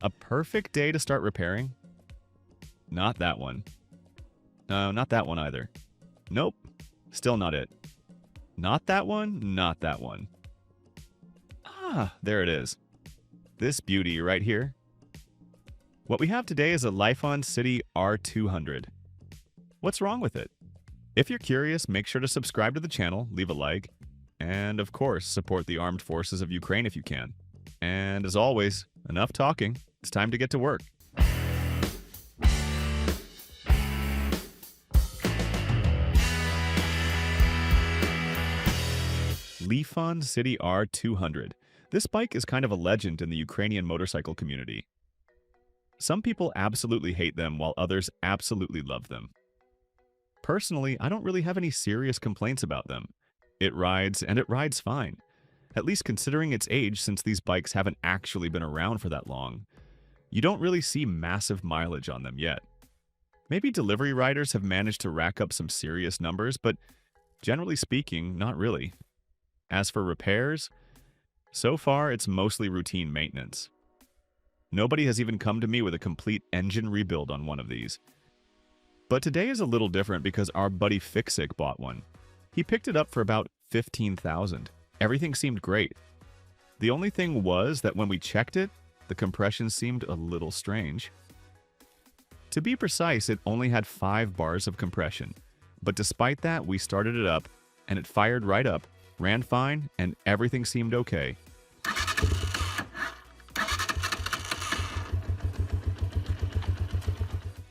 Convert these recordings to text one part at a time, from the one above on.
A perfect day to start repairing? Not that one. No, not that one either. Nope. Still not it. Not that one, not that one. Ah, there it is. This beauty right here. What we have today is a Lifan CityR 200. What's wrong with it? If you're curious, make sure to subscribe to the channel, leave a like, and of course, support the armed forces of Ukraine if you can. And as always, enough talking. It's time to get to work. Lifan CityR 200. This bike is kind of a legend in the Ukrainian motorcycle community. Some people absolutely hate them while others absolutely love them. Personally, I don't really have any serious complaints about them. It rides, and it rides fine. At least considering its age, since these bikes haven't actually been around for that long. You don't really see massive mileage on them yet. Maybe delivery riders have managed to rack up some serious numbers, but generally speaking, not really. As for repairs, so far it's mostly routine maintenance. Nobody has even come to me with a complete engine rebuild on one of these. But today is a little different because our buddy FIXIT bought one. He picked it up for about $15,000. Everything seemed great. The only thing was that when we checked it, the compression seemed a little strange. To be precise, it only had 5 bars of compression. But despite that, we started it up, and it fired right up, ran fine, and everything seemed okay.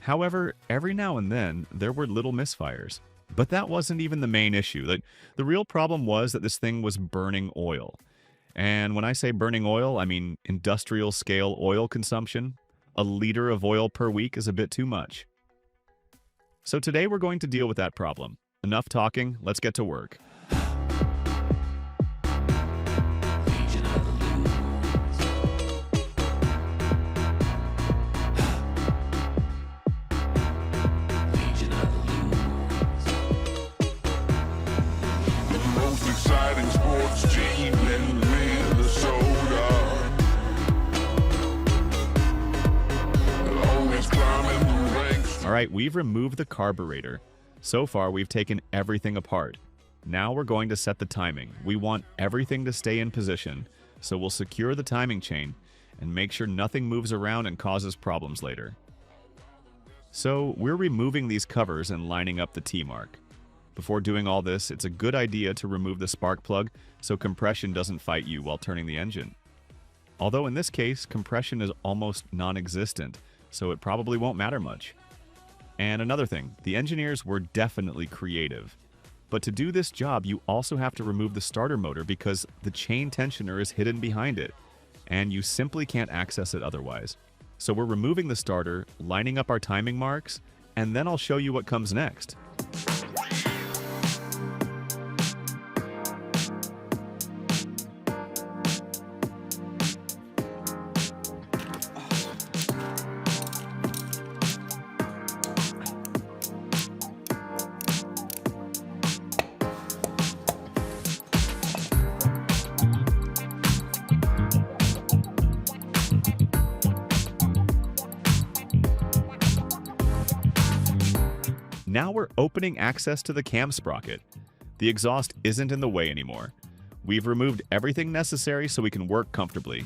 However, every now and then, there were little misfires. But that wasn't even the main issue. The real problem was that this thing was burning oil. And when I say burning oil, I mean industrial scale oil consumption. A liter of oil per week is a bit too much. So today we're going to deal with that problem. Enough talking, let's get to work. Alright, we've removed the carburetor. So far, we've taken everything apart. Now we're going to set the timing. We want everything to stay in position, so we'll secure the timing chain and make sure nothing moves around and causes problems later. So we're removing these covers and lining up the T-mark. Before doing all this, it's a good idea to remove the spark plug so compression doesn't fight you while turning the engine. Although in this case, compression is almost non-existent, so it probably won't matter much. And another thing, the engineers were definitely creative. But to do this job, you also have to remove the starter motor because the chain tensioner is hidden behind it, and you simply can't access it otherwise. So we're removing the starter, lining up our timing marks, and then I'll show you what comes next. Now we're opening access to the cam sprocket. The exhaust isn't in the way anymore. We've removed everything necessary so we can work comfortably.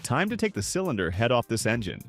Time to take the cylinder head off this engine.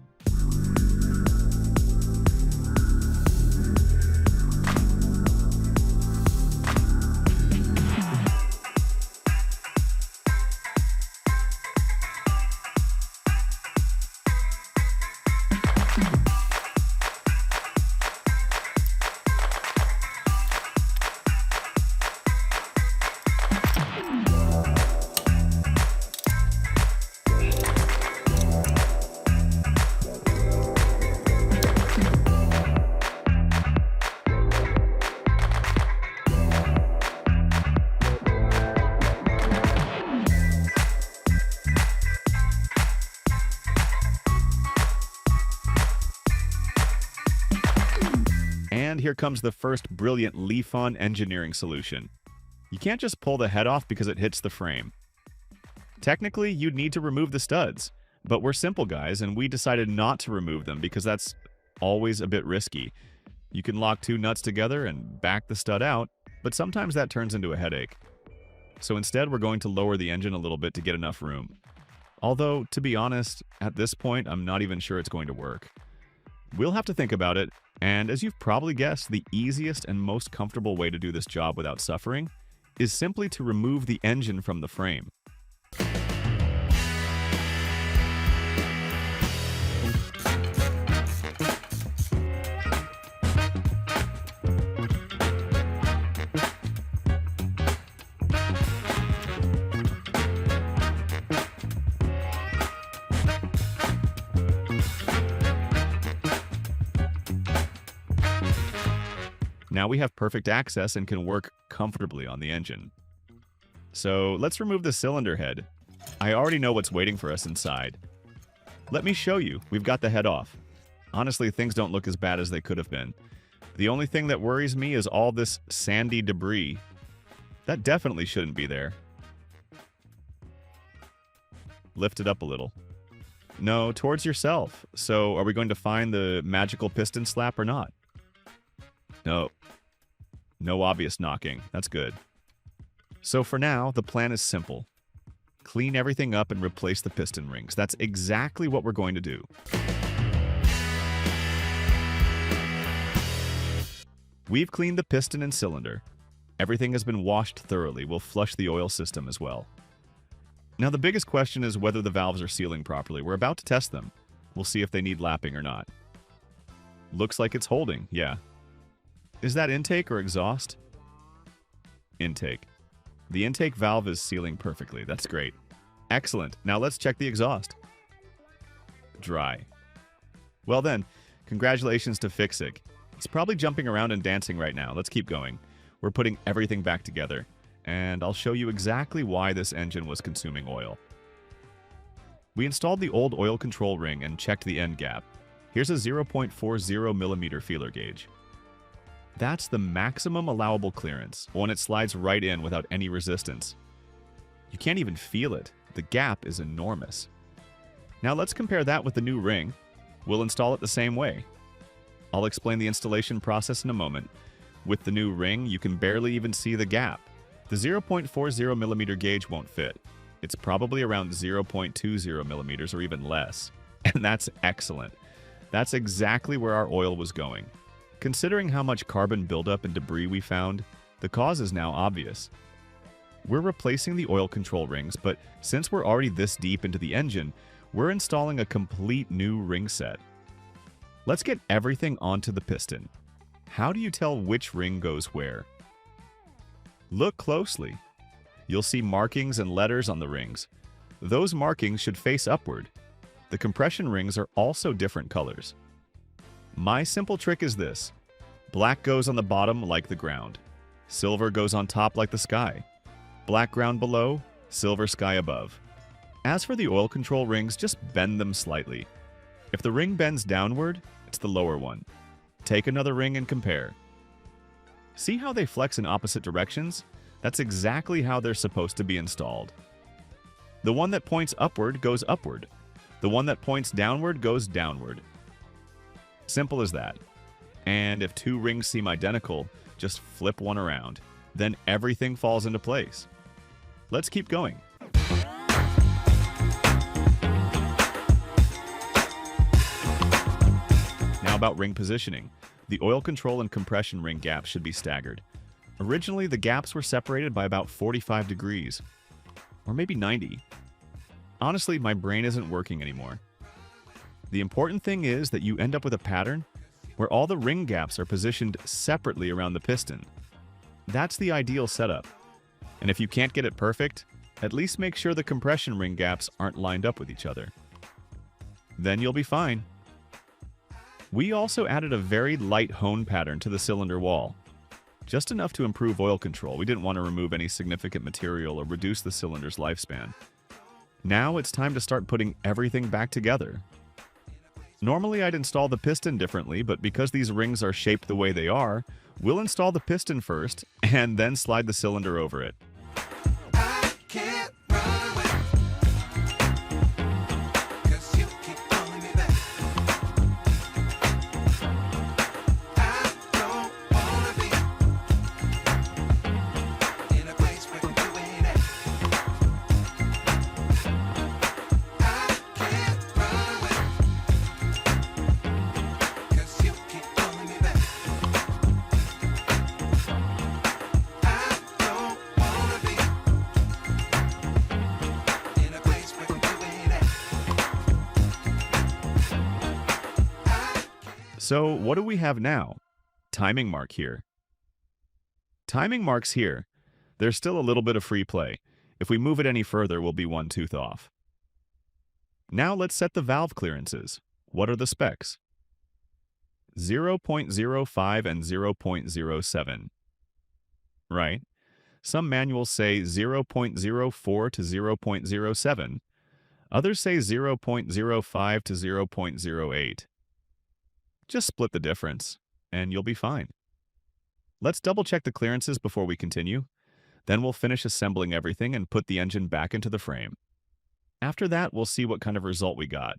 And here comes the first brilliant Lifan engineering solution. You can't just pull the head off because it hits the frame. Technically, you'd need to remove the studs. But we're simple guys, and we decided not to remove them because that's always a bit risky. You can lock two nuts together and back the stud out, but sometimes that turns into a headache. So instead, we're going to lower the engine a little bit to get enough room. Although, to be honest, at this point, I'm not even sure it's going to work. We'll have to think about it, and as you've probably guessed, the easiest and most comfortable way to do this job without suffering is simply to remove the engine from the frame. Now we have perfect access and can work comfortably on the engine. So let's remove the cylinder head. I already know what's waiting for us inside. Let me show you. We've got the head off. Honestly, things don't look as bad as they could have been. The only thing that worries me is all this sandy debris. That definitely shouldn't be there. Lift it up a little. No, towards yourself. So are we going to find the magical piston slap or not? No. No obvious knocking. That's good. So for now, the plan is simple. Clean everything up and replace the piston rings. That's exactly what we're going to do. We've cleaned the piston and cylinder. Everything has been washed thoroughly. We'll flush the oil system as well. Now the biggest question is whether the valves are sealing properly. We're about to test them. We'll see if they need lapping or not. Looks like it's holding, yeah. Is that intake or exhaust? Intake. The intake valve is sealing perfectly. That's great. Excellent. Now let's check the exhaust. Dry. Well then, congratulations to FIXIT. It's probably jumping around and dancing right now. Let's keep going. We're putting everything back together, and I'll show you exactly why this engine was consuming oil. We installed the old oil control ring and checked the end gap. Here's a 0.40 millimeter feeler gauge. That's the maximum allowable clearance, when it slides right in without any resistance. You can't even feel it. The gap is enormous. Now let's compare that with the new ring. We'll install it the same way. I'll explain the installation process in a moment. With the new ring, you can barely even see the gap. The 0.40 millimeter gauge won't fit. It's probably around 0.20 millimeters or even less. And that's excellent. That's exactly where our oil was going. Considering how much carbon buildup and debris we found, the cause is now obvious. We're replacing the oil control rings, but since we're already this deep into the engine, we're installing a complete new ring set. Let's get everything onto the piston. How do you tell which ring goes where? Look closely. You'll see markings and letters on the rings. Those markings should face upward. The compression rings are also different colors. My simple trick is this. Black goes on the bottom like the ground. Silver goes on top like the sky. Black ground below, silver sky above. As for the oil control rings, just bend them slightly. If the ring bends downward, it's the lower one. Take another ring and compare. See how they flex in opposite directions? That's exactly how they're supposed to be installed. The one that points upward goes upward. The one that points downward goes downward. Simple as that. And if two rings seem identical, just flip one around. Then everything falls into place. Let's keep going. Now about ring positioning. The oil control and compression ring gaps should be staggered. Originally, the gaps were separated by about 45 degrees. Or maybe 90. Honestly, my brain isn't working anymore. The important thing is that you end up with a pattern where all the ring gaps are positioned separately around the piston. That's the ideal setup. And if you can't get it perfect, at least make sure the compression ring gaps aren't lined up with each other. Then you'll be fine. We also added a very light hone pattern to the cylinder wall. Just enough to improve oil control. We didn't want to remove any significant material or reduce the cylinder's lifespan. Now it's time to start putting everything back together. Normally I'd install the piston differently, but because these rings are shaped the way they are, we'll install the piston first and then slide the cylinder over it. So what do we have now? Timing mark here. Timing marks here. There's still a little bit of free play. If we move it any further, we'll be one tooth off. Now let's set the valve clearances. What are the specs? 0.05 and 0.07. Right. Some manuals say 0.04 to 0.07. Others say 0.05 to 0.08. Just split the difference, and you'll be fine. Let's double-check the clearances before we continue. Then we'll finish assembling everything and put the engine back into the frame. After that, we'll see what kind of result we got.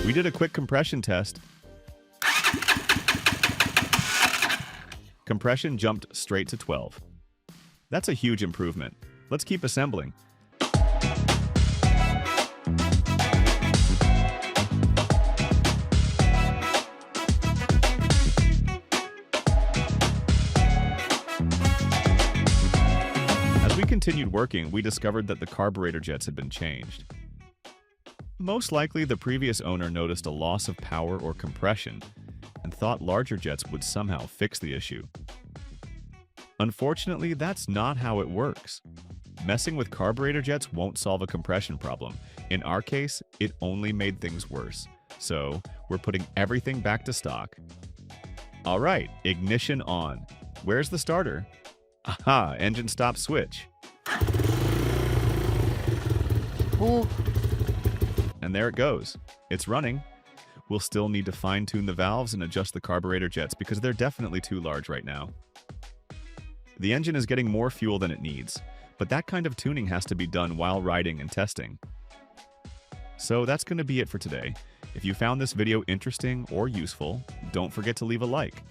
We did a quick compression test. Compression jumped straight to 12. That's a huge improvement. Let's keep assembling. As we continued working, we discovered that the carburetor jets had been changed. Most likely, the previous owner noticed a loss of power or compression and thought larger jets would somehow fix the issue. Unfortunately, that's not how it works. Messing with carburetor jets won't solve a compression problem. In our case, it only made things worse. So, we're putting everything back to stock. All right, ignition on. Where's the starter? Aha, engine stop switch. Oh. And there it goes. It's running. We'll still need to fine-tune the valves and adjust the carburetor jets because they're definitely too large right now. The engine is getting more fuel than it needs, but that kind of tuning has to be done while riding and testing. So that's going to be it for today. If you found this video interesting or useful, don't forget to leave a like.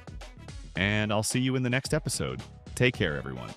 And I'll see you in the next episode. Take care, everyone.